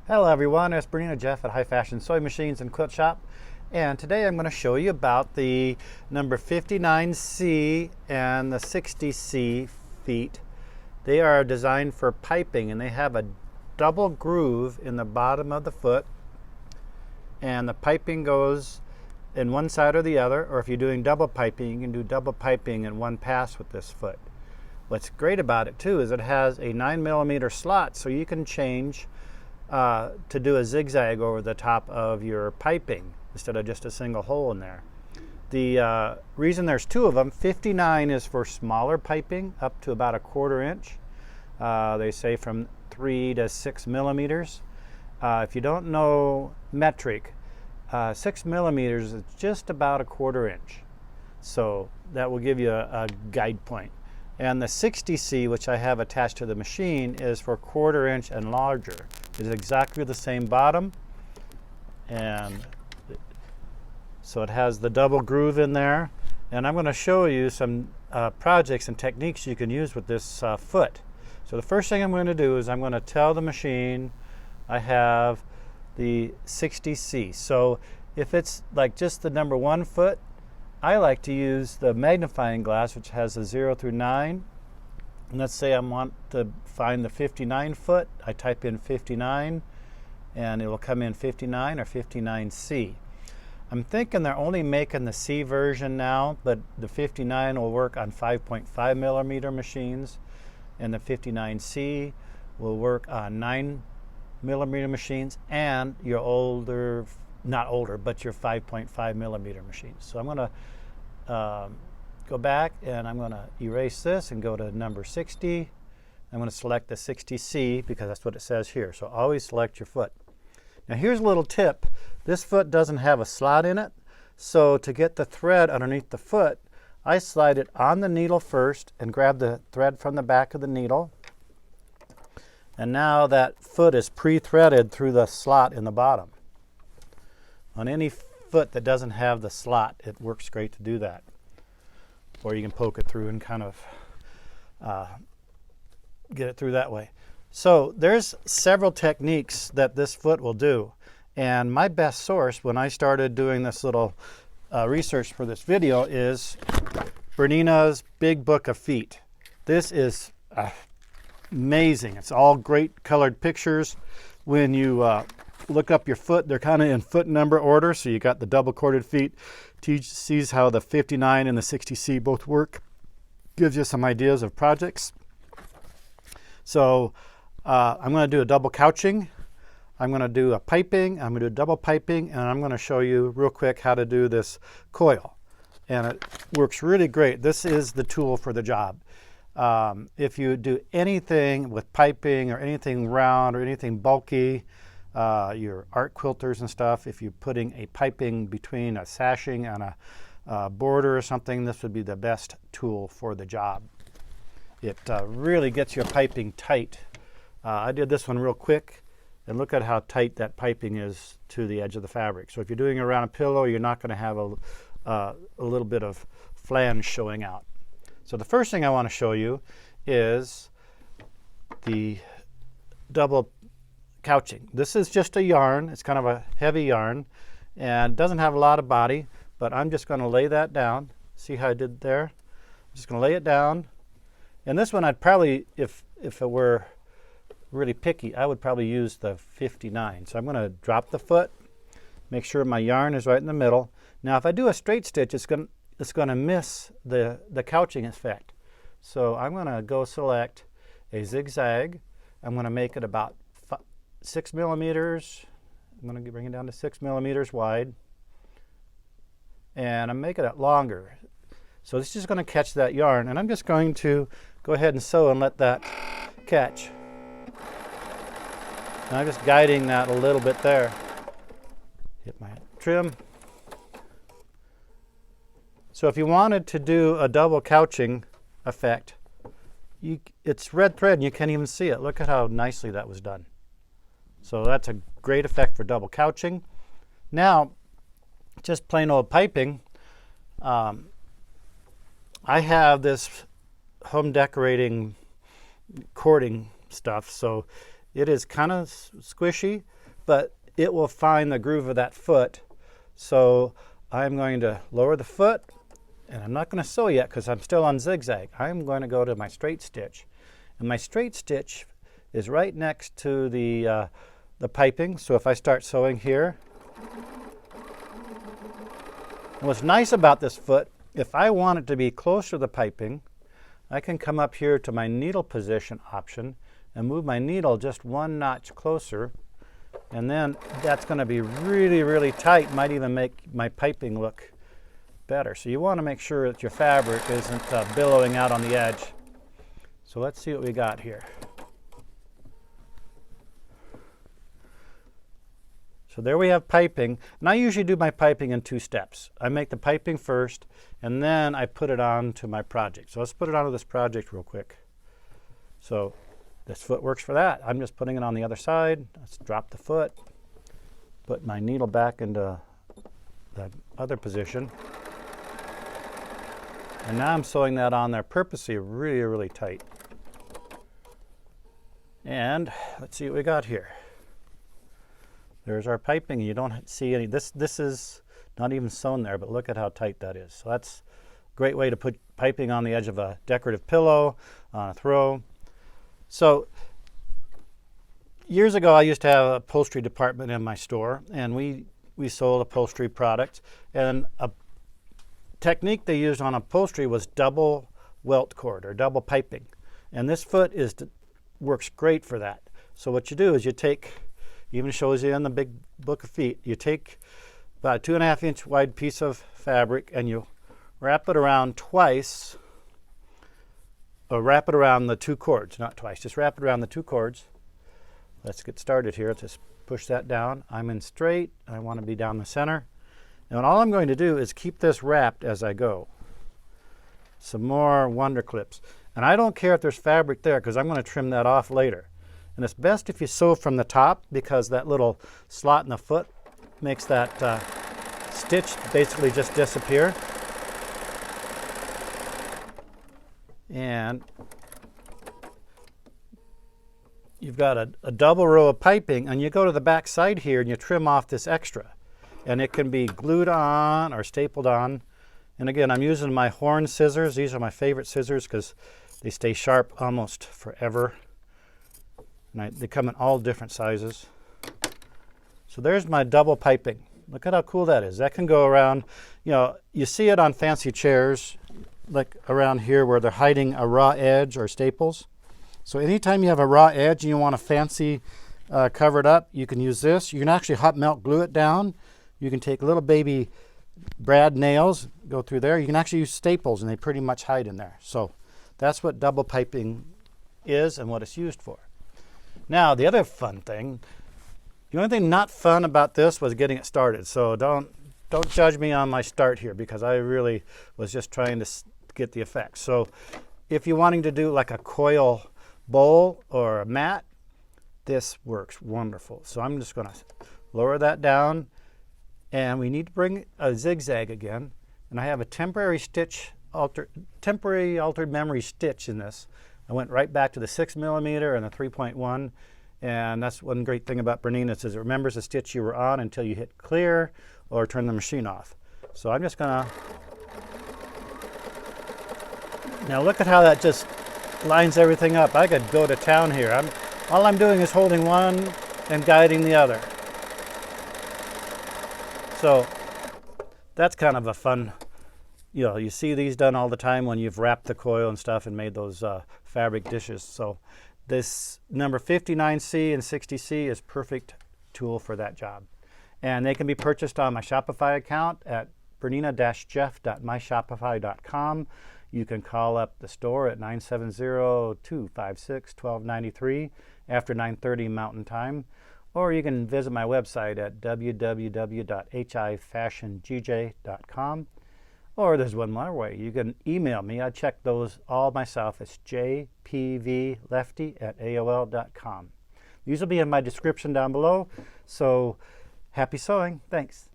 Hello everyone, it's Bernina Jeff at High Fashion Sewing Machines and Quilt Shop, and today I'm going to show you about the number 59C and the 60C feet. They are designed for piping and they have a double groove in the bottom of the foot, and the piping goes in one side or the other, or if you're doing double piping, you can do double piping in one pass with this foot. What's great about it too is it has a 9mm slot, so you can change to do a zigzag over the top of your piping instead of just a single hole in there. The reason there's two of them, 59 is for smaller piping up to about 1/4 inch. They say from 3 to 6 millimeters. If you don't know metric, 6 millimeters is just about 1/4 inch. So that will give you a guide point. And the 60C, which I have attached to the machine, is for 1/4 inch and larger. It's exactly the same bottom, and so it has the double groove in there. And I'm going to show you some projects and techniques you can use with this foot. So the first thing I'm going to do is I'm going to tell the machine I have the 60C. So if it's like just the number 1 foot, I like to use the magnifying glass, which has a 0 through 9. And let's say I want to find the 59 foot. I type in 59 and it will come in 59 or 59C. I'm thinking they're only making the C version now, but the 59 will work on 5.5 millimeter machines, and the 59C will work on 9 millimeter machines and your older, not older, but your 5.5 millimeter machines. So I'm going to go back and I'm going to erase this and go to number 60. I'm going to select the 60C because that's what it says here. So always select your foot. Now here's a little tip. This foot doesn't have a slot in it. So to get the thread underneath the foot, I slide it on the needle first and grab the thread from the back of the needle. And now that foot is pre-threaded through the slot in the bottom. On any foot that doesn't have the slot, it works great to do that. Or you can poke it through and kind of get it through that way. So there's several techniques that this foot will do. And my best source when I started doing this little research for this video is Bernina's Big Book of Feet. This is amazing. It's all great colored pictures. When you look up your foot, they're kind of in foot number order. So you got the double corded feet. Sees how the 59 and the 60C both work. Gives you some ideas of projects. So I'm going to do a double couching. I'm going to do a piping. I'm going to do a double piping. And I'm going to show you real quick how to do this coil. And it works really great. This is the tool for the job. If you do anything with piping or anything round or anything bulky, your art quilters and stuff, if you're putting a piping between a sashing and a border or something, this would be the best tool for the job. It really gets your piping tight. I did this one real quick, and look at how tight that piping is to the edge of the fabric. So if you're doing it around a pillow, you're not going to have a little bit of flange showing out. So the first thing I want to show you is the double couching. This is just a yarn. It's kind of a heavy yarn and doesn't have a lot of body, but I'm just going to lay that down. See how I did there? I'm just going to lay it down. And this one I'd probably, if it were really picky, I would probably use the 59. So I'm going to drop the foot, make sure my yarn is right in the middle. Now if I do a straight stitch, it's going to miss the couching effect. So I'm going to go select a zigzag. I'm going to make it about 6 millimeters. I'm going to bring it down to 6 millimeters wide. And I'm making it longer. So this is just going to catch that yarn. And I'm just going to go ahead and sew and let that catch. And I'm just guiding that a little bit there. Hit my trim. So if you wanted to do a double couching effect, it's red thread and you can't even see it. Look at how nicely that was done. So that's a great effect for double couching. Now, just plain old piping. I have this home decorating cording stuff. So It is kind of squishy, but it will find the groove of that foot. So I'm going to lower the foot, and I'm not going to sew yet because I'm still on zigzag. I'm going to go to my straight stitch. And my straight stitch is right next to the piping. So if I start sewing here, and what's nice about this foot, if I want it to be closer to the piping, I can come up here to my needle position option and move my needle just one notch closer, and then that's going to be really, really tight. Might even make my piping look better. So you want to make sure that your fabric isn't billowing out on the edge. So let's see what we got here. So there we have piping, and I usually do my piping in 2 steps. I make the piping first, and then I put it on to my project. So let's put it onto this project real quick. So this foot works for that. I'm just putting it on the other side. Let's drop the foot, put my needle back into the other position. And now I'm sewing that on there purposely really, really tight. And let's see what we got here. There's our piping. You don't see any, this is not even sewn there, but look at how tight that is. So that's a great way to put piping on the edge of a decorative pillow, on a throw. So years ago, I used to have an upholstery department in my store, and we sold upholstery products. And a technique they used on upholstery was double welt cord or double piping. And this foot works great for that. So what you do is you take, even shows you in the big book of feet, you take about a 2.5 inch wide piece of fabric and you wrap it around twice, or wrap it around the 2 cords, not twice, just wrap it around the 2 cords. Let's get started here. Just push that down. I'm in straight. I want to be down the center. And all I'm going to do is keep this wrapped as I go. Some more wonder clips. And I don't care if there's fabric there because I'm going to trim that off later. And it's best if you sew from the top because that little slot in the foot makes that stitch basically just disappear. And you've got a double row of piping, and you go to the back side here and you trim off this extra. And it can be glued on or stapled on. And again, I'm using my horn scissors. These are my favorite scissors because they stay sharp almost forever. And they come in all different sizes. So there's my double piping. Look at how cool that is. That can go around, you see it on fancy chairs, like around here where they're hiding a raw edge or staples. So anytime you have a raw edge and you want a fancy cover it up, you can use this. You can actually hot melt glue it down. You can take little baby brad nails, go through there. You can actually use staples and they pretty much hide in there. So that's what double piping is and what it's used for. Now, the other fun thing, the only thing not fun about this was getting it started. So don't judge me on my start here because I really was just trying to get the effect. So if you're wanting to do like a coil bowl or a mat, this works wonderful. So I'm just going to lower that down, and we need to bring a zigzag again. And I have a temporary altered memory stitch in this. I went right back to the 6mm and the 3.1, and that's one great thing about Bernina is it remembers the stitch you were on until you hit clear or turn the machine off. So I'm just gonna, now look at how that just lines everything up. I could go to town here. All I'm doing is holding one and guiding the other. So that's kind of a fun, you see these done all the time when you've wrapped the coil and stuff and made those fabric dishes. So this number 59C and 60C is perfect tool for that job. And they can be purchased on my Shopify account at bernina-jeff.myshopify.com. You can call up the store at 970-256-1293 after 9:30 Mountain Time. Or you can visit my website at www.hifashionjj.com. Or there's one more way. You can email me. I check those all myself. It's jpvlefty@aol.com. These will be in my description down below. So happy sewing. Thanks.